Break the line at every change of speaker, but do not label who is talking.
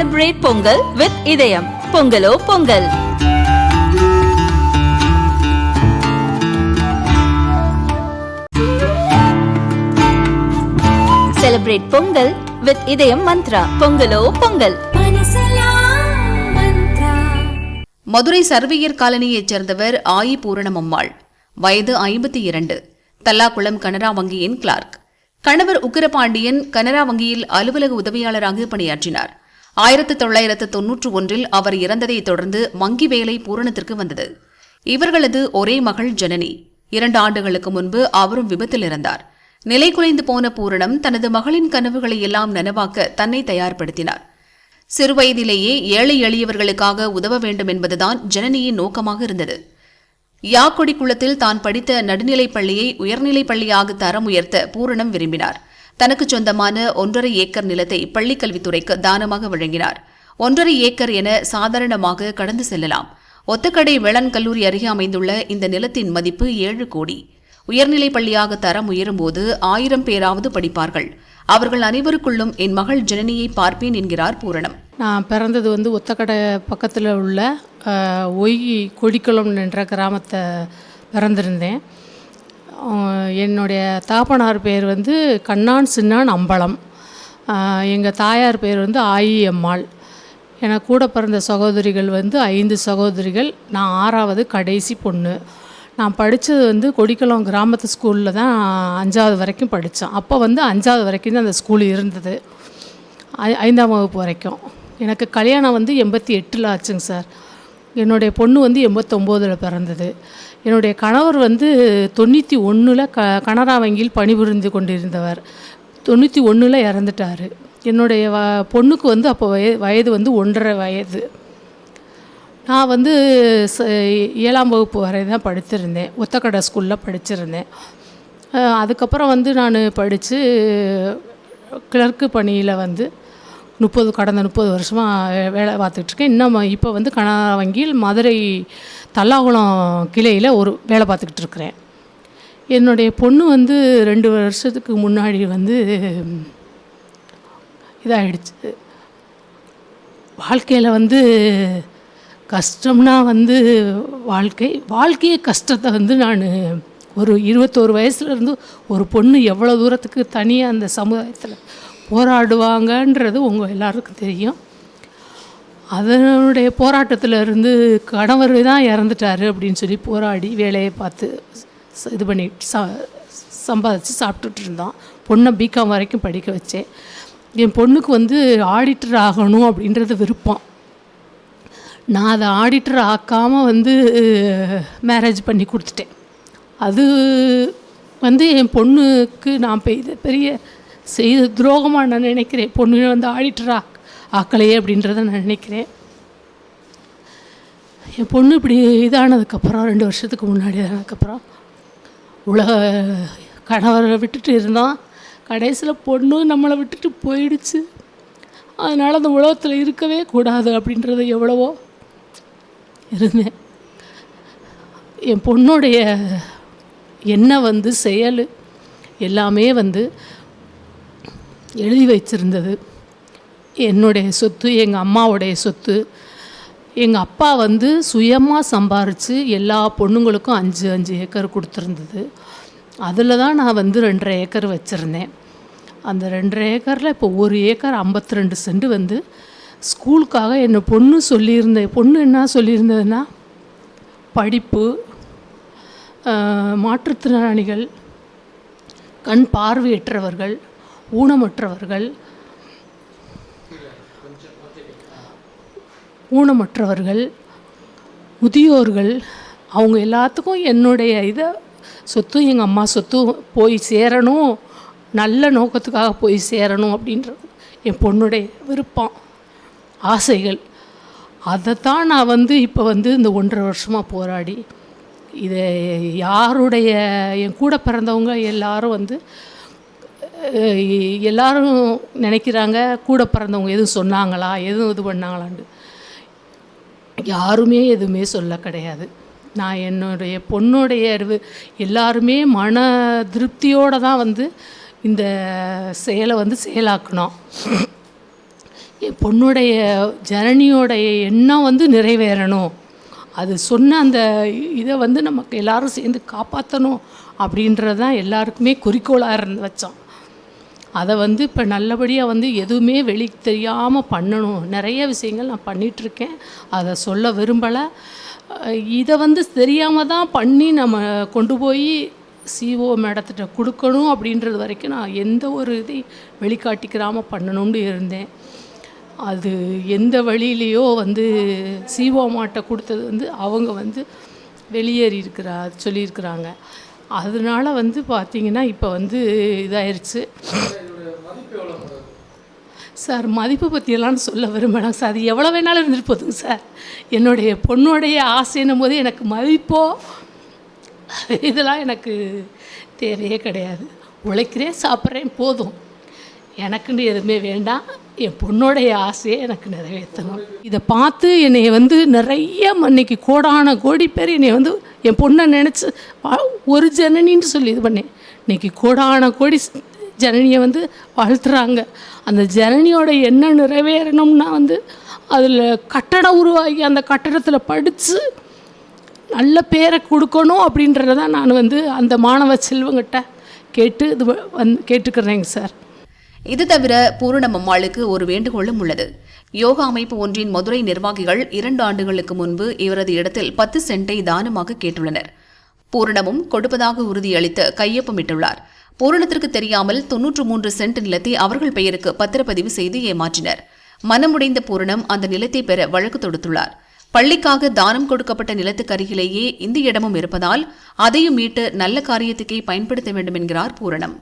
Celebrate Pongal with இதயம். பொங்கலோ Pongal. Celebrate Pongal with இதயம் மந்த்ரா. பொங்கலோ பொங்கல்.
மதுரை சர்வேயர் காலனியைச் சேர்ந்தவர் ஆயி பூரணமம்மாள். வயது 52. தல்லாக்குளம் கனரா வங்கியின் கிளார்க். கணவர் உக்கிரபாண்டியன் கனரா வங்கியில் அலுவலக உதவியாளராக பணியாற்றினார். 1991 அவர் இறந்ததைத் தொடர்ந்து வங்கி வேலை பூரணத்திற்கு வந்தது. இவர்களது ஒரே மகள் ஜனனி. 2 ஆண்டுகளுக்கு முன்பு அவரும் விபத்தில் இறந்தார். நிலை குலைந்து போன பூரணம் தனது மகளின் கனவுகளை எல்லாம் நனவாக்க தன்னை தயார்படுத்தினார். சிறுவயதிலேயே ஏழை எளியவர்களுக்காக உதவ வேண்டும் என்பதுதான் ஜனனியின் நோக்கமாக இருந்தது. யாக்கொடி குளத்தில் தான் படித்த நடுநிலைப் பள்ளியை உயர்நிலைப் பள்ளியாக தரம் உயர்த்த பூரணம் விரும்பினார். தனக்கு சொந்தமான 1.5 ஏக்கர் நிலத்தை பள்ளிக்கல்வித்துறைக்கு தானமாக வழங்கினார். 1.5 ஏக்கர் என சாதாரணமாக கடந்து செல்லலாம். ஒத்தக்கடை வேளாண் கல்லூரி அருகே அமைந்துள்ள இந்த நிலத்தின் மதிப்பு 7 கோடி. உயர்நிலைப் பள்ளியாக தரம் உயரும்போது 1000 பேராவது படிப்பார்கள். அவர்கள் அனைவருக்குள்ளும் என் மகள் ஜனனியை பார்ப்பேன் என்கிறார் பூரணம்.
நான் பிறந்தது ஒத்தக்கடை பக்கத்தில் உள்ள கொடிக்குளம் என்ற கிராமத்தை பிறந்திருந்தேன். என்னுடைய தாப்பனார் பேர் கண்ணான் சின்னான் அம்பலம். எங்கள் தாயார் பேர் ஆயி அம்மாள். எனக்கு கூட பிறந்த சகோதரிகள் 5 சகோதரிகள். நான் 6வது கடைசி பொண்ணு. நான் படித்தது கொடிக்குளம் கிராமத்து ஸ்கூலில் தான் 5வது வரைக்கும் படித்தேன். அப்போ 5வது வரைக்கும் தான் அந்த ஸ்கூல் இருந்தது, 5ஆம் வகுப்பு வரைக்கும். எனக்கு கல்யாணம் 88 ஆச்சுங்க சார். என்னுடைய பொண்ணு 89 பிறந்தது. என்னுடைய கணவர் 91 கனரா வங்கியில் பணிபுரிந்து கொண்டிருந்தவர். 91 இறந்துட்டார். என்னுடைய பொண்ணுக்கு அப்போ வயது 1.5 வயது. நான் 7ஆம் வகுப்பு வரை தான் படித்திருந்தேன். ஒத்தக்கடை ஸ்கூலில் படிச்சிருந்தேன். அதுக்கப்புறம் நான் படித்து கிளர்க்கு பணியில் கடந்த 30 வருஷமாக வேலை பார்த்துட்ருக்கேன். இன்னும் இப்போ கனரா வங்கியில் மதுரை தல்லாகுளம் கிளையில் ஒரு வேலை பார்த்துக்கிட்டு இருக்கிறேன். என்னுடைய பொண்ணு 2 வருஷத்துக்கு முன்னாடி இதாகிடுச்சு. வாழ்க்கையில் கஷ்டம்னா வாழ்க்கையே கஷ்டத்தை நான் ஒரு 21 வயசுலேருந்து ஒரு பொண்ணு எவ்வளோ தூரத்துக்கு தனியாக அந்த சமுதாயத்தில் போராடுவாங்கன்றது உங்கள் எல்லாருக்கும் தெரியும். அதனுடைய போராட்டத்தில் இருந்து கணவர் தான் இறந்துட்டார் அப்படின்னு சொல்லி போராடி வேலையை பார்த்து இது பண்ணி சம்பாதிச்சு சாப்பிட்டுட்டு இருந்தோம். பொண்ணை பிகாம் வரைக்கும் படிக்க வச்சேன். என் பொண்ணுக்கு ஆடிட்டர் ஆகணும் அப்படின்றது விருப்பம். நான் அதை ஆடிட்டர் ஆக்காமல் மேரேஜ் பண்ணி கொடுத்துட்டேன். அது என் பொண்ணுக்கு நான் பெரிய செய்த துரோகமாக நான் நினைக்கிறேன். பொண்ணு ஆடிட்டர் ஆக்கலையே அப்படின்றத நான் நினைக்கிறேன். என் பொண்ணு இப்படி இதானதுக்கப்புறம் 2 வருஷத்துக்கு முன்னாடி ஆனதுக்கப்புறம் கணவரை விட்டுட்டு இருந்தோம். கடைசியில் பொண்ணு நம்மளை விட்டுட்டு போயிடுச்சு. அதனால் அந்த உலகத்தில் இருக்கவே கூடாது அப்படின்றது எவ்வளவோ இருந்தேன். என் பொண்ணுடைய என்ன செயல் எல்லாமே எழுதி வச்சிருந்தது. என்னுடைய சொத்து, எங்கள் அம்மாவுடைய சொத்து. எங்கள் அப்பா சுயமாக சம்பாரித்து எல்லா பொண்ணுங்களுக்கும் 5 ஏக்கர் கொடுத்துருந்தது. அதில் தான் நான் 2.5 ஏக்கர் வச்சுருந்தேன். அந்த 2.5 ஏக்கரில் இப்போ 1 ஏக்கர் 52 சென்ட் ஸ்கூலுக்காக என்னை பொண்ணு என்ன சொல்லியிருந்ததுன்னா, படிப்பு, மாற்றுத்திறனாளிகள், கண் பார்வையற்றவர்கள், ஊனமற்றவர்கள், முதியோர்கள், அவங்க எல்லாத்துக்கும் என்னுடைய சொத்து, எங்கள் அம்மா சொத்து போய் சேரணும், நல்ல நோக்கத்துக்காக போய் சேரணும் அப்படின்றது என் பொண்ணுடைய விருப்பம், ஆசைகள். அதைத்தான் நான் இப்போ இந்த 1.5 வருஷமாக போராடி இதை என் கூட பிறந்தவங்க எல்லாரும் நினைக்கிறாங்க கூட பிறந்தவங்க எதுவும் சொன்னாங்களா, எதுவும் இது பண்ணாங்களான்னு. யாருமே எதுவுமே சொல்ல கிடையாது. நான் என்னுடைய பொண்ணுடைய எல்லாருமே மன திருப்தியோடு தான் இந்த செயலை செயலாக்கணும். என் பொண்ணுடைய ஜனனியோடைய எண்ணம் வந்து நிறைவேறணும், அது சொன்ன அந்த இதை வந்து நமக்கு எல்லாரும் சேர்ந்து காப்பாற்றணும் அப்படின்றது தான் எல்லாருக்குமே குறிக்கோளாக இருந்து வச்சோம். அதை வந்து இப்போ நல்லபடியாக வந்து எதுவுமே வெளி தெரியாமல் பண்ணணும். நிறைய விஷயங்கள் நான் பண்ணிகிட்ருக்கேன், அதை சொல்ல விரும்பலை. இதை வந்து தெரியாமல் தான் பண்ணி நம்ம கொண்டு போய் சிஓ மேடத்திட்ட கொடுக்கணும் அப்படின்றது வரைக்கும் நான் எந்த ஒரு இதையும் வெளிக்காட்டிக்கிறாமல் பண்ணணும்னு இருந்தேன். அது எந்த வழியிலையோ வந்து சிஓ மாட்ட கொடுத்தது வந்து அவங்க வந்து வெளியேறி சொல்லியிருக்கிறாங்க. அதனால வந்து பார்த்திங்கன்னா இப்போ வந்து இதாயிருச்சு சார். மதிப்பை பற்றியெல்லாம் சொல்ல விரும்பலாம் சார், அது எவ்வளோ வேணாலும் இருந்துட்டு போதுங்க சார். என்னுடைய பொண்ணுடைய ஆசைன்னும் போது எனக்கு மதிப்போ இதெல்லாம் எனக்கு தேவையே கிடையாது. உழைக்கிறேன், சாப்பிட்றேன், போதும். எனக்குன்னு எதுவுமே வேண்டாம். என் பொண்ணோடைய ஆசையை எனக்கு நிறைவேற்றணும். இதை பார்த்து என்னை வந்து நிறைய இன்னைக்கு கோடான கோடி பேர் என்னை வந்து என் பொண்ணை நினச்சி ஒரு ஜனனின்னு சொல்லி இது பண்ணேன். இன்றைக்கி கோடான கோடி ஜனனியை வந்து வாழ்த்துறாங்க. அந்த ஜனனியோட எண்ணம் நிறைவேறணும்னா வந்து அதில் கட்டடம் உருவாகி அந்த கட்டடத்தில் படித்து நல்ல பேரை கொடுக்கணும் அப்படின்றத தான் நான் வந்து அந்த மாணவ செல்வங்கிட்ட கேட்டுக்கிறேங்க சார்.
இது தவிர பூரணம் அம்மாளுக்கு ஒரு வேண்டுகோளும் உள்ளது. யோகா அமைப்பு ஒன்றின் மதுரை நிர்வாகிகள் 2 ஆண்டுகளுக்கு முன்பு இவரது இடத்தில் 10 சென்ட்டை தானமாக கேட்டுள்ளனர். பூரணமும் கொடுப்பதாக உறுதியளித்து கையொப்பமிட்டுள்ளார். பூரணத்திற்கு தெரியாமல் 93 சென்ட் நிலத்தை அவர்கள் பெயருக்கு பத்திரப்பதிவு செய்து ஏமாற்றினர். மனமுடைந்த பூரணம் அந்த நிலத்தை பெற வழக்கு தொடுத்துள்ளார். பள்ளிக்காக தானம் கொடுக்கப்பட்ட நிலத்துக்கு அருகிலேயே இந்த இடமும் இருப்பதால் அதையும் மீட்டு நல்ல காரியத்துக்கே பயன்படுத்த வேண்டும் என்கிறார் பூரணம்.